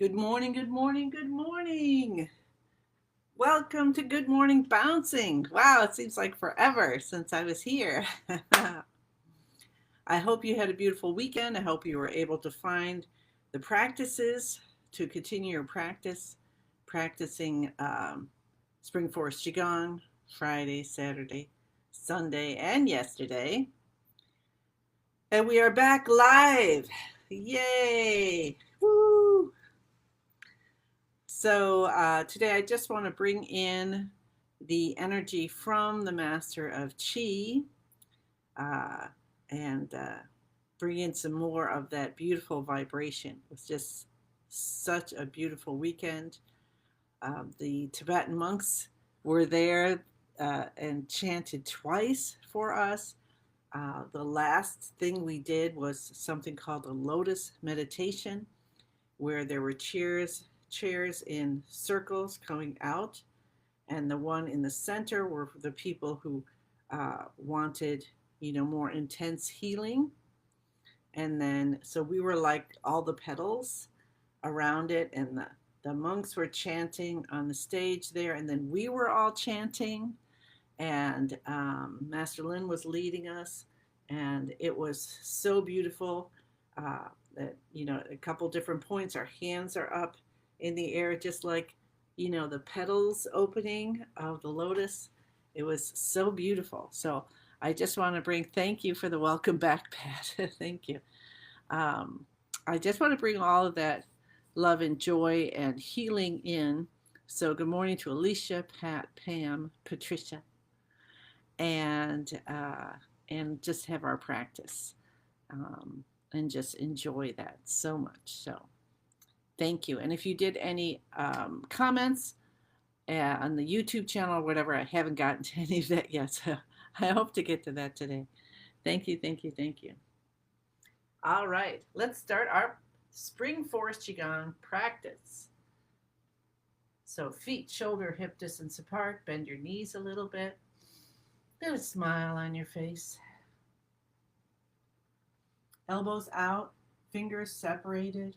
Good morning, good morning, good morning. Welcome to Good Morning Bouncing. Wow, it seems like forever since I was here. I hope you had a beautiful weekend. I hope you were able to find the practices to continue your practicing Spring Forest Qigong Friday, Saturday, Sunday, and yesterday. And we are back live. Yay! Woo! So today I just want to bring in the energy from the Master of Chi uh, and bring in some more of that beautiful vibration. It was just such a beautiful weekend. The Tibetan monks were there and chanted twice for us. The last thing we did was something called a lotus meditation, where there were chairs in circles coming out, and the one in the center were for the people who wanted, more intense healing. And then, so we were like all the petals around it, and the monks were chanting on the stage there, and then we were all chanting, and Master Lin was leading us, and it was so beautiful that, a couple different points, our hands are up in the air, just like, the petals opening of the lotus. It was so beautiful. So I just want to bring thank you for the welcome back, Pat. Thank you. Um, I just want to bring all of that love and joy and healing in. So good morning to Alicia, Pat, Pam, Patricia, and uh, and just have our practice and just enjoy that so much. So thank you. And if you did any comments on the YouTube channel or whatever, I haven't gotten to any of that yet. So I hope to get to that today. Thank you, thank you, thank you. All right, let's start our Spring Forest Qigong practice. So feet, shoulder, hip distance apart. Bend your knees a little bit. Get a smile on your face. Elbows out, fingers separated.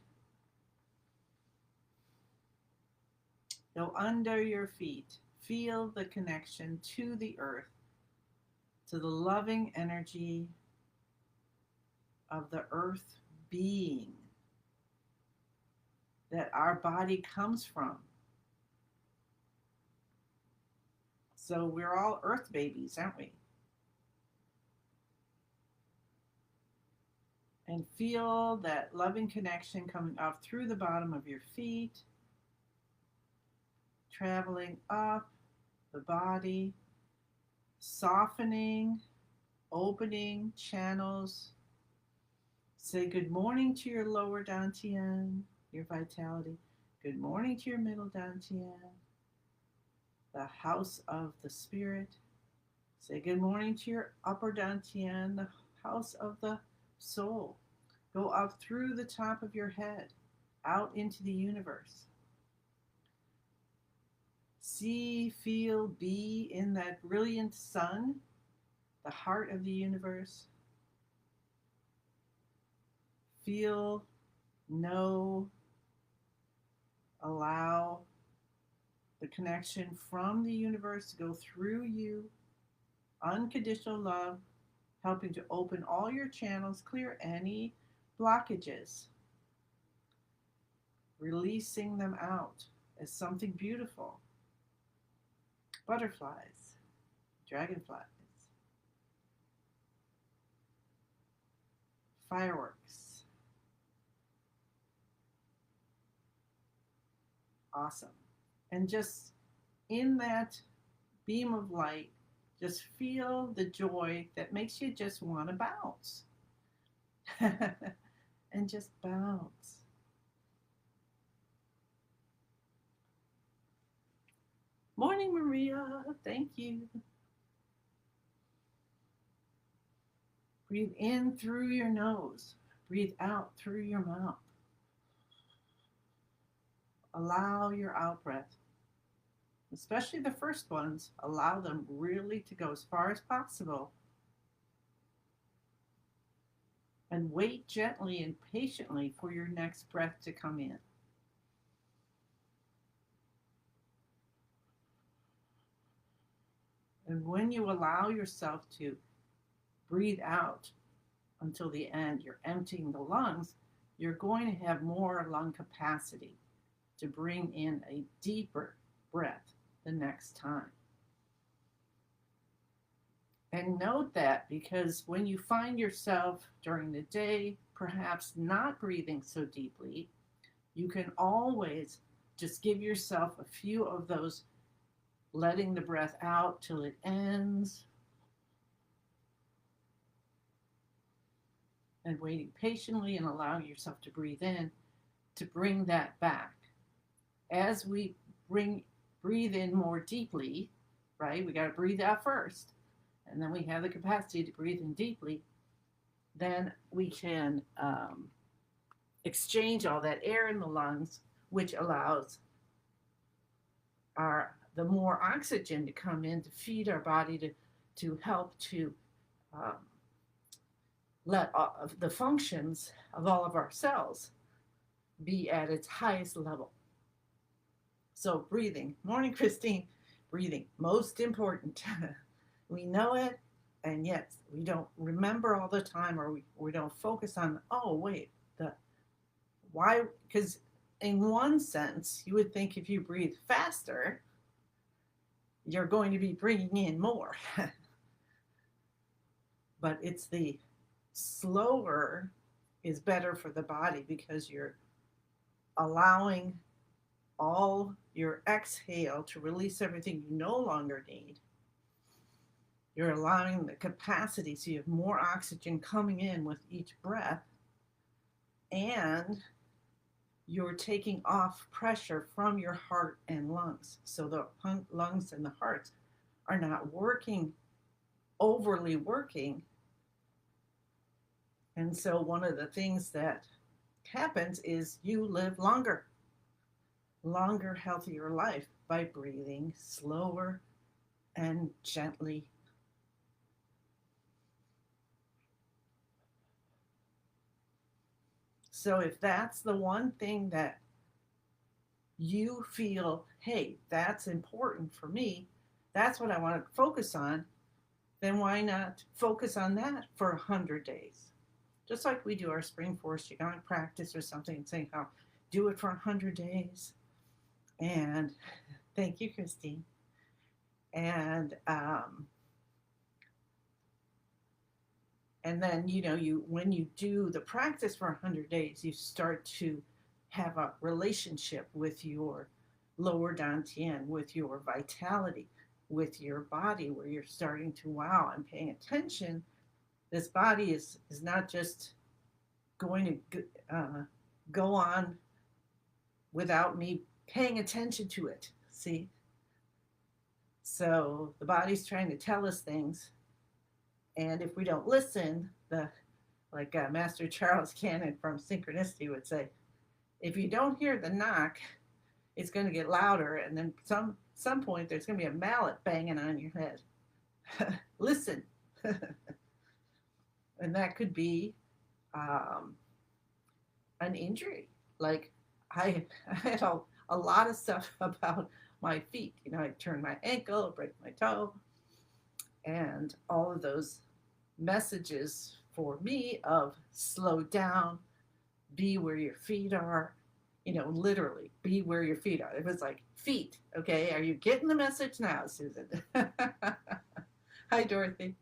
Go under your feet. Feel the connection to the earth, to the loving energy of the earth being that our body comes from. So we're all earth babies, aren't we? And feel that loving connection coming up through the bottom of your feet, traveling up the body, softening, opening channels. Say good morning to your lower dantian, your vitality. Good morning to your middle dantian, the house of the spirit. Say good morning to your upper dantian, the house of the soul. Go up through the top of your head, out into the universe. See, feel, be in that brilliant sun, the heart of the universe. Feel, know, allow the connection from the universe to go through you. Unconditional love, helping to open all your channels, clear any blockages, releasing them out as something beautiful. Butterflies, dragonflies, fireworks. Awesome. And just in that beam of light, just feel the joy that makes you just want to bounce. And just bounce. Morning, Maria. Thank you. Breathe in through your nose. Breathe out through your mouth. Allow your out breath, especially the first ones, allow them really to go as far as possible. And wait gently and patiently for your next breath to come in. And when you allow yourself to breathe out until the end, you're emptying the lungs, you're going to have more lung capacity to bring in a deeper breath the next time. And note that, because when you find yourself during the day perhaps not breathing so deeply, you can always just give yourself a few of those, letting the breath out till it ends, and waiting patiently and allowing yourself to breathe in to bring that back. As we breathe in more deeply, right? We got to breathe out first, and then we have the capacity to breathe in deeply. Then we can exchange all that air in the lungs, which allows the more oxygen to come in to feed our body to help to um, let the functions of all of our cells be at its highest level. So breathing, morning Christine, breathing, most important. We know it, and yet we don't remember all the time, or we don't focus on, oh wait, the why, because in one sense you would think if you breathe faster you're going to be bringing in more. But it's the slower is better for the body, because you're allowing all your exhale to release everything you no longer need. You're allowing the capacity, so you have more oxygen coming in with each breath, and you're taking off pressure from your heart and lungs. So the lungs and the heart are not overly working. And so one of the things that happens is you live longer, healthier life by breathing slower and gently. So if that's the one thing that you feel, hey, that's important for me, that's what I want to focus on, then why not focus on that for 100 days? Just like we do our Spring Forest Qigong practice or something, and saying, oh, do it for 100 days. And thank you, Christine. And then, when you do the practice for 100 days, you start to have a relationship with your lower dantian, with your vitality, with your body, where you're starting to, wow, I'm paying attention. This body is not just going to go on without me paying attention to it. See? So the body's trying to tell us things, and if we don't listen, like Master Charles Cannon from Synchronicity would say, if you don't hear the knock, it's going to get louder, and then some point there's going to be a mallet banging on your head. Listen. And that could be an injury. Like I had a lot of stuff about my feet. I turn my ankle, break my toe, and all of those messages for me of slow down, be where your feet are, literally be where your feet are. It was like, feet, okay, are you getting the message now, Susan? Hi, Dorothy.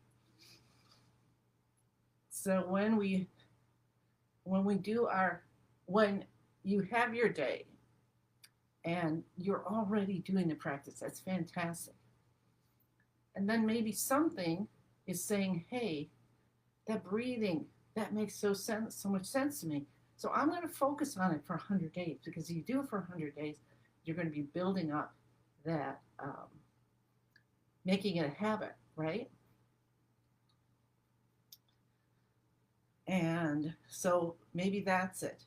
So when you have your day and you're already doing the practice, that's fantastic. And then maybe something is saying, hey, that breathing, that makes so much sense to me. So I'm going to focus on it for 100 days, because if you do it for 100 days, you're going to be building up that, making it a habit, right? And so maybe that's it.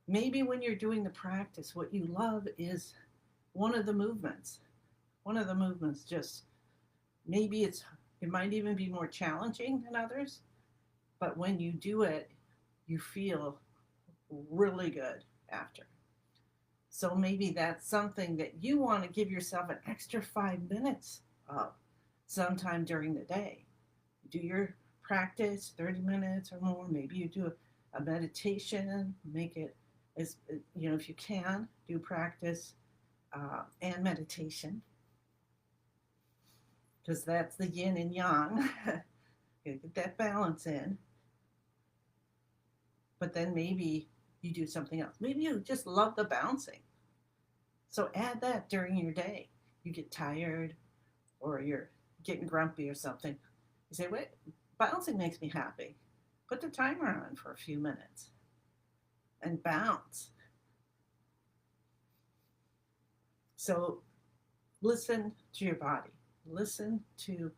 Maybe when you're doing the practice, what you love is one of the movements. Just maybe it might even be more challenging than others, but when you do it, you feel really good after. So maybe that's something that you want to give yourself an extra 5 minutes of. sometime during the day. Do your practice 30 minutes or more. Maybe you do a meditation, make it as, if you can, do practice and meditation, because that's the yin and yang. Get that balance in. But then maybe you do something else. Maybe you just love the bouncing. So add that during your day. You get tired or you're getting grumpy or something. You say, wait, bouncing makes me happy. Put the timer on for a few minutes and bounce. So listen to your body. Listen to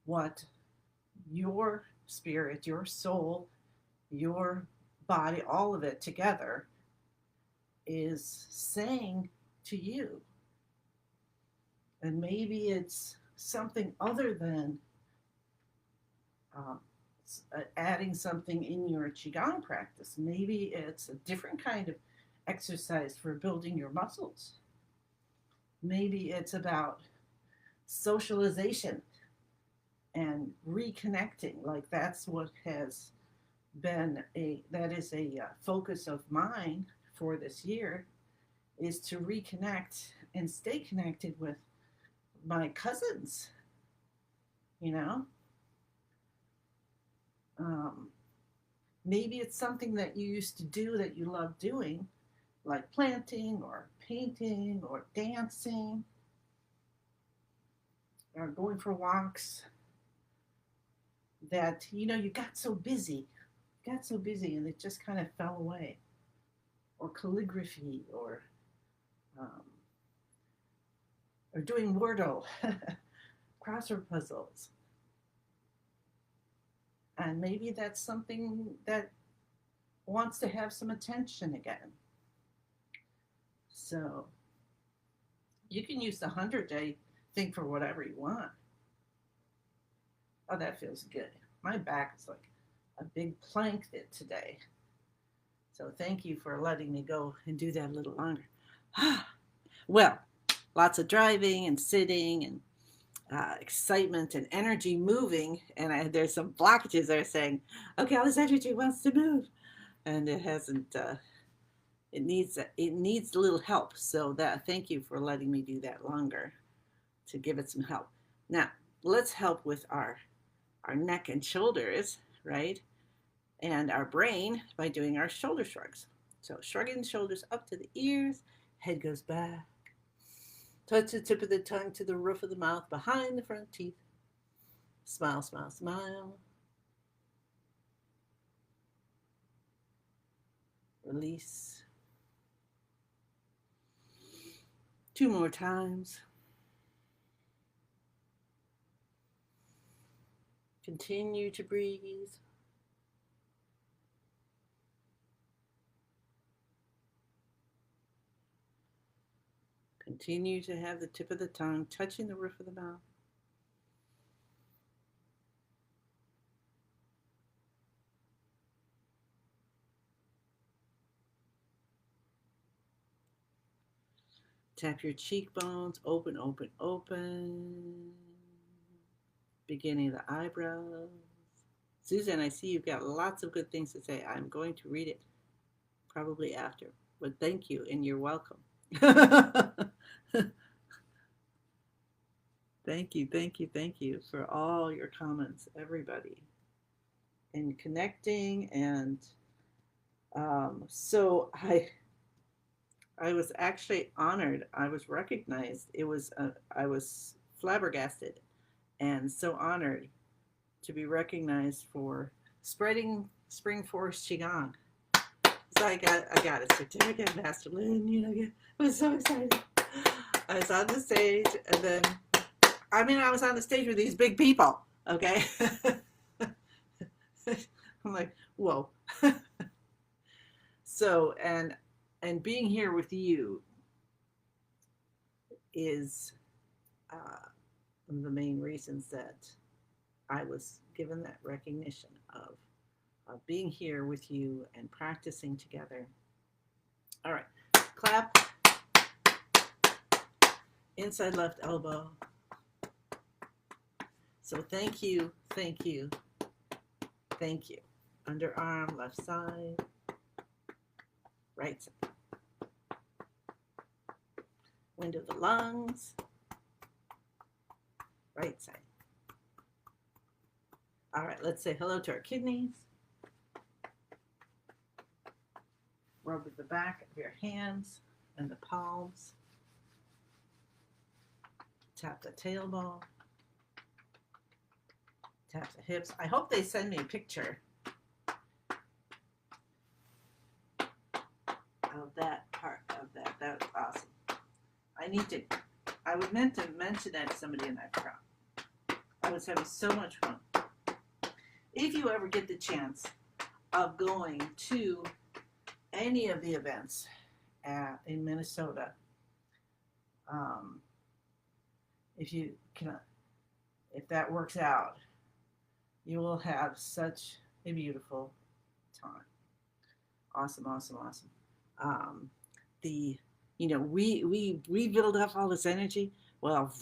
what your spirit, your soul, your body, all of it together is saying to you. And maybe it's something other than adding something in your Qigong practice. Maybe it's a different kind of exercise for building your muscles. Maybe it's about socialization and reconnecting. Like that's what has been that is a focus of mine for this year, is to reconnect and stay connected with my cousins, you know. Maybe it's something that you used to do that you love doing, like planting or painting or dancing or going for walks, that you got so busy and it just kind of fell away. Or calligraphy, or doing Wordle, crossword puzzles. And maybe that's something that wants to have some attention again. So you can use the 100-day thing for whatever you want. Oh, that feels good. My back is like a big plank today. So thank you for letting me go and do that a little longer. Well, lots of driving and sitting and excitement and energy moving. And there's some blockages that are saying, okay, all this energy wants to move. And it hasn't, it needs a little help. So thank you for letting me do that longer to give it some help. Now, let's help with our neck and shoulders, right? And our brain by doing our shoulder shrugs. So shrugging the shoulders up to the ears, head goes back. Touch the tip of the tongue to the roof of the mouth behind the front teeth. Smile, smile, smile. Release. 2 more times. Continue to breathe. Continue to have the tip of the tongue touching the roof of the mouth. Tap your cheekbones, open, open, open. Beginning of the eyebrows. Susan, I see you've got lots of good things to say. I'm going to read it probably after, but thank you and you're welcome. Thank you for all your comments, everybody, and connecting. And so I was actually honored. I was recognized. I was flabbergasted and so honored to be recognized for spreading Spring Forest Qigong. So I got a certificate, Master Lynn. I was so excited. I was on the stage, and then I was on the stage with these big people. Okay, I'm like, whoa. So and being here with you is one of the main reasons that I was given that recognition of being here with you and practicing together. All right, clap. Inside left elbow. So thank you, thank you, thank you. Underarm, left side, right side. Wind of the lungs, right side. All right, let's say hello to our kidneys. Rub the back of your hands and the palms. Tap the tailbone. Tap the hips. I hope they send me a picture of that part of that. That was awesome. I was meant to mention that to somebody and I forgot. I was having so much fun. If you ever get the chance of going to any of the events in Minnesota, if that works out, you will have such a beautiful time. Awesome, awesome, awesome. We build up all this energy. Well,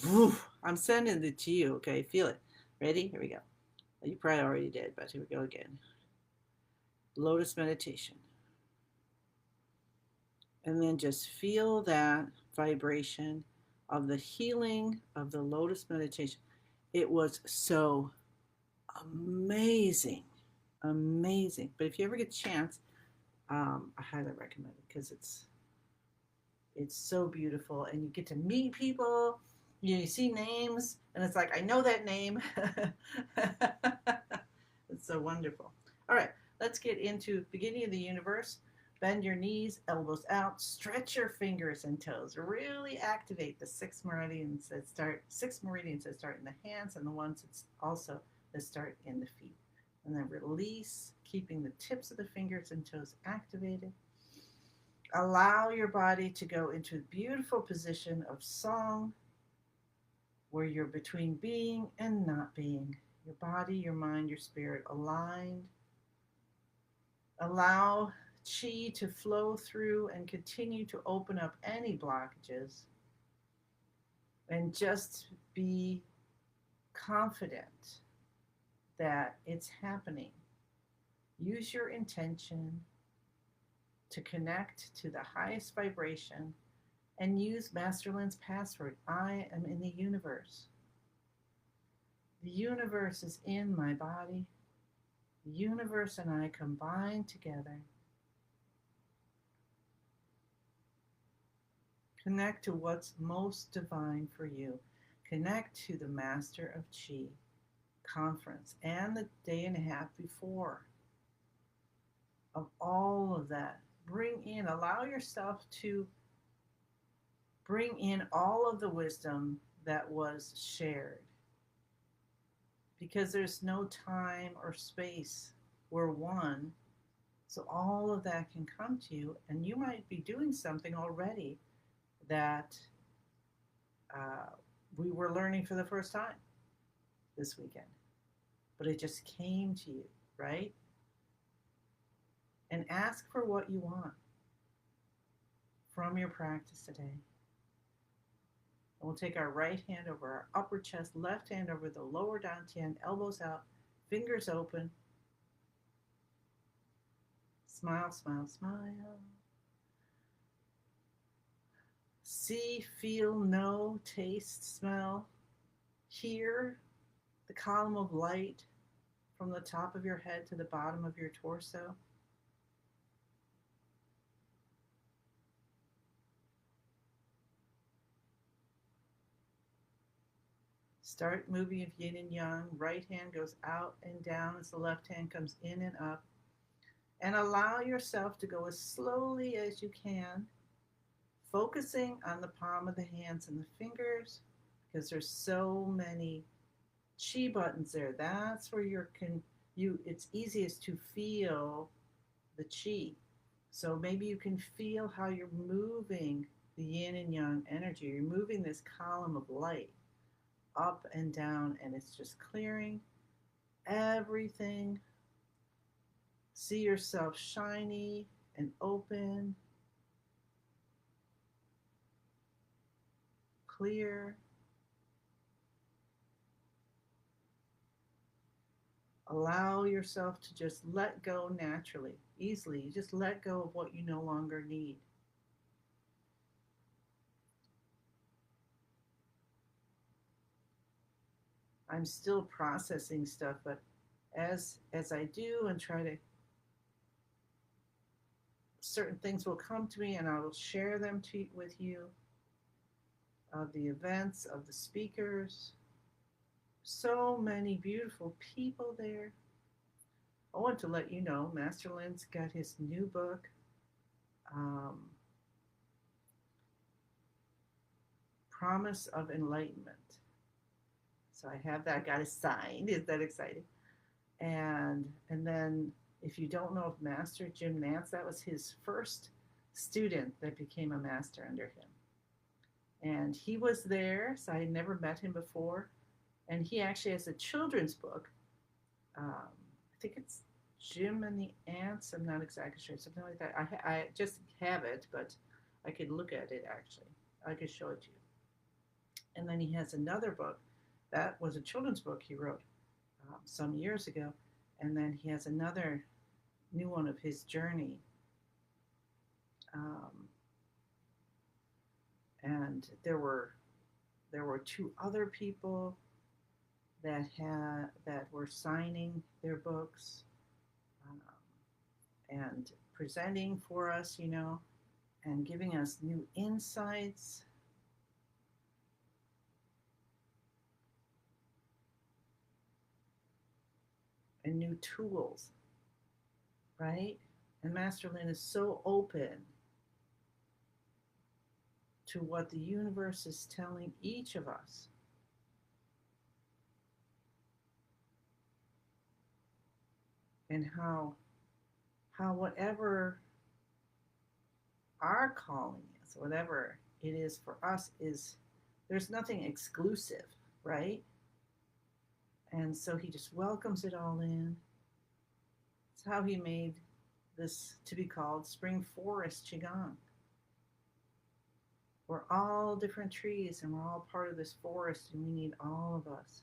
I'm sending it to you. Okay, feel it. Ready? Here we go. You probably already did, but here we go again. Lotus meditation. And then just feel that vibration of the healing of the lotus meditation. It was so amazing, amazing. But if you ever get a chance, I highly recommend it because it's so beautiful, and you get to meet people. You see names, and it's like, I know that name. It's so wonderful. All right, let's get into beginning of the universe. Bend your knees, elbows out, stretch your fingers and toes. Really activate the six meridians that start in the hands and the ones that start in the feet. And then release, keeping the tips of the fingers and toes activated. Allow your body to go into a beautiful position of song where you're between being and not being. Your body, your mind, your spirit aligned. Allow chi to flow through and continue to open up any blockages. And just be confident that it's happening. Use your intention to connect to the highest vibration and use Masterland's password. I am in the universe. The universe is in my body. The universe and I combine together. Connect to what's most divine for you. Connect to the Master of Chi conference and the day and a half before of all of that. Allow yourself to bring in all of the wisdom that was shared. Because there's no time or space. We're one. So all of that can come to you, and you might be doing something already that we were learning for the first time this weekend. But it just came to you, right? And ask for what you want from your practice today. And we'll take our right hand over our upper chest, left hand over the lower dantian, elbows out, fingers open. Smile, smile, smile. See, feel, know, taste, smell, hear the column of light from the top of your head to the bottom of your torso. Start moving of yin and yang. Right hand goes out and down as the left hand comes in and up. And allow yourself to go as slowly as you can, focusing on the palm of the hands and the fingers, because there's so many chi buttons there. That's where it's easiest to feel the chi. So maybe you can feel how you're moving the yin and yang energy. You're moving this column of light up and down, and it's just clearing everything. See yourself shiny and open, clear. Allow yourself to just let go naturally, easily. You just let go of what you no longer need. I'm still processing stuff, but as I do and try to, certain things will come to me and I will share them with you, of the events, of the speakers. So many beautiful people there. I want to let you know Master Lin's got his new book, um, Promise of Enlightenment. So I have that, got it signed. Is that exciting? And then if you don't know of Master Jim Nance, that was his first student that became a master under him. And he was there, so I had never met him before. And he actually has a children's book. I think it's Jim and the Ants. I'm not exactly sure, something like that. I just have it, but I could look at it actually. I could show it to you. And then he has another book that was a children's book he wrote some years ago. And then he has another new one of his journey. Um, and there were two other people that were signing their books, um, and presenting for us, and giving us new insights. And new tools, right? And Master Lin is so open to what the universe is telling each of us. And how whatever our calling is, whatever it is for us, is there's nothing exclusive, right? And so he just welcomes it all in. It's how he made this to be called Spring Forest Qigong. We're all different trees and we're all part of this forest and we need all of us.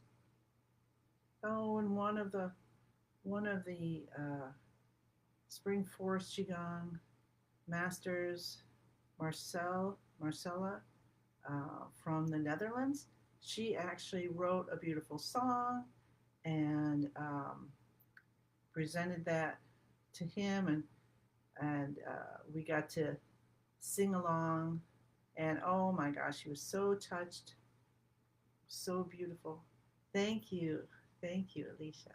Oh, and one of the Spring Forest Qigong masters, Marcella, from the Netherlands, she actually wrote a beautiful song and presented that to him, and we got to sing along. And oh my gosh, he was so touched, so beautiful. Thank you, Alicia.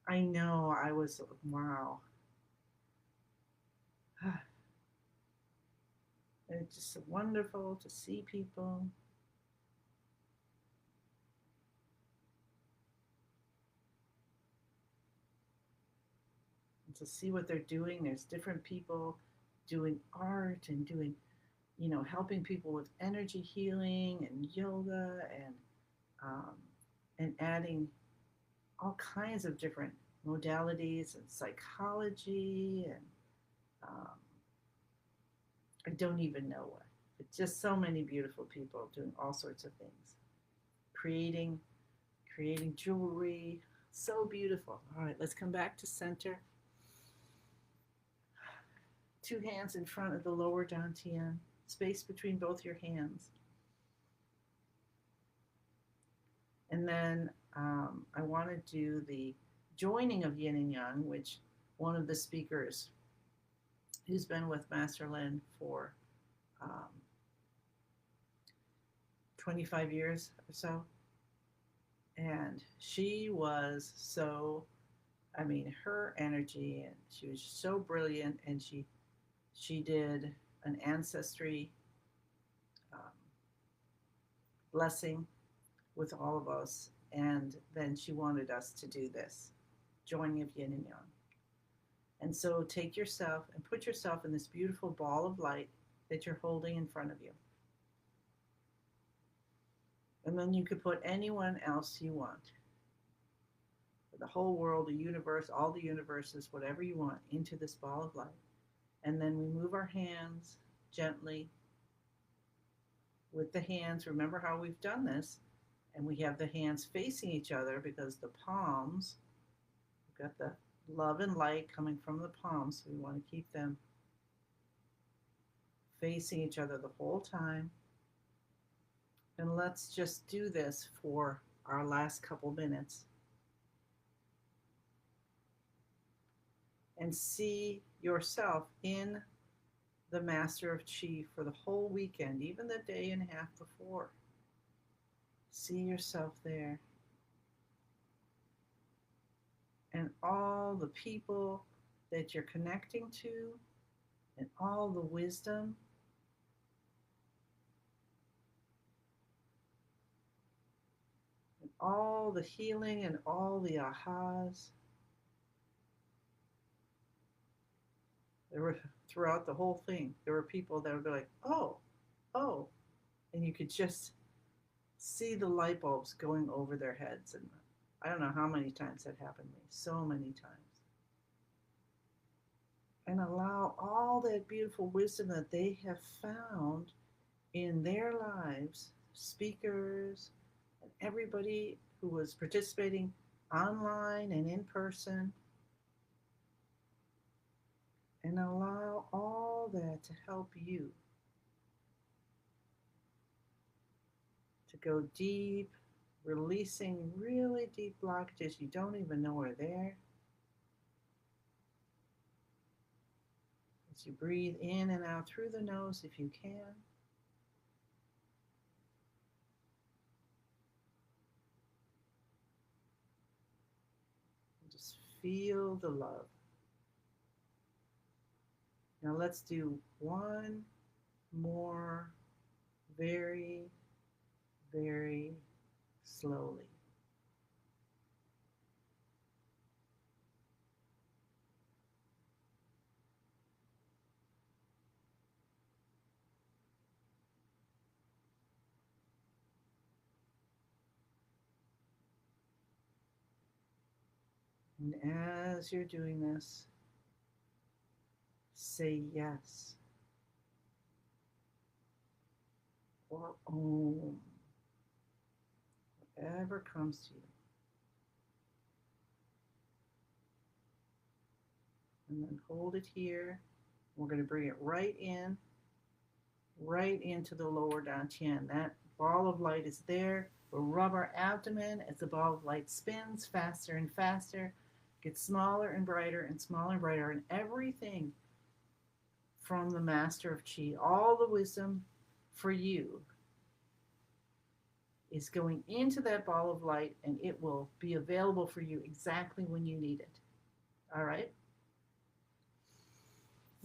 I know, I was, wow. It's just wonderful to see people. And to see what they're doing. There's different people doing art and doing, helping people with energy healing and yoga, um, and adding all kinds of different modalities and psychology and, um, I don't even know what. But just so many beautiful people doing all sorts of things, creating creating jewelry. So beautiful. All right, let's come back to center. Two hands in front of the lower dantian, space between both your hands. And then I want to do the joining of yin and yang, which one of the speakers who's been with Master Lin for um, 25 years or so. And she was so, I mean, her energy, and she was so brilliant, and she did an ancestry um, blessing with all of us, and then she wanted us to do this joining of yin and yang. And so take yourself and put yourself in this beautiful ball of light that you're holding in front of you. And then you could put anyone else you want, the whole world, the universe, all the universes, whatever you want, into this ball of light. And then we move our hands gently with the hands. Remember how we've done this. And we have the hands facing each other because the palms Got the love and light coming from the palms, so we want to keep them facing each other the whole time. And let's just do this for our last couple minutes. And see yourself in the Master of Qi for the whole weekend, even the day and a half before. See yourself there. And all the people that you're connecting to, and all the wisdom, and all the healing, and all the ahas. There were, throughout the whole thing, there were people that would be like, oh, and you could just see the light bulbs going over their heads. And I don't know how many times that happened to me, so many times. And allow all that beautiful wisdom that they have found in their lives, speakers, and everybody who was participating online and in person, and allow all that to help you to go deep, releasing really deep blockages you don't even know are there. As you breathe in and out through the nose if you can. And just feel the love. Now let's do one more very, very slowly. And as you're doing this, say yes or om, whatever comes to you. And then hold it here. We're going to bring it right into the lower dantian. That ball of light is there. We'll rub our abdomen as the ball of light spins faster and faster, gets smaller and brighter and smaller and brighter, and everything from the Master of Qi, all the wisdom for you, is going into that ball of light, and it will be available for you exactly when you need it. All right?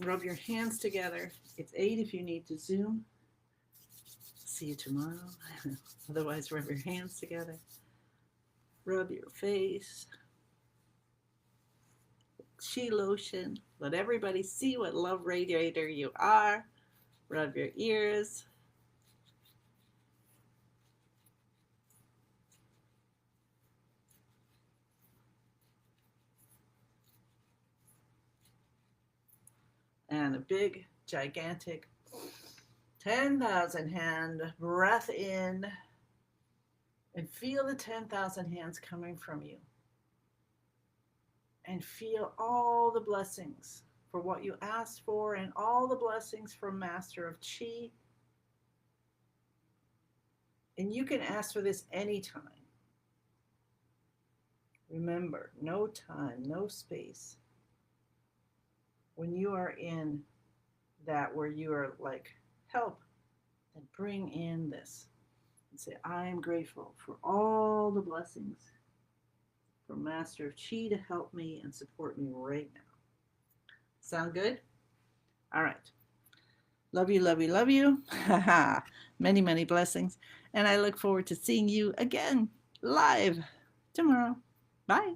Rub your hands together. It's 8 if you need to Zoom. See you tomorrow. Otherwise, rub your hands together. Rub your face. Qi lotion. Let everybody see what love radiator you are. Rub your ears. And a big, gigantic 10,000 hand breath in, and feel the 10,000 hands coming from you. And feel all the blessings for what you asked for, and all the blessings from Master of Qi. And you can ask for this anytime. Remember, no time, no space. When you are in that where you are like, help, then bring in this and say, I am grateful for all the blessings from Master of Qi to help me and support me right now. Sound good? All right. Love you, love you, love you. Many, many blessings. And I look forward to seeing you again live tomorrow. Bye.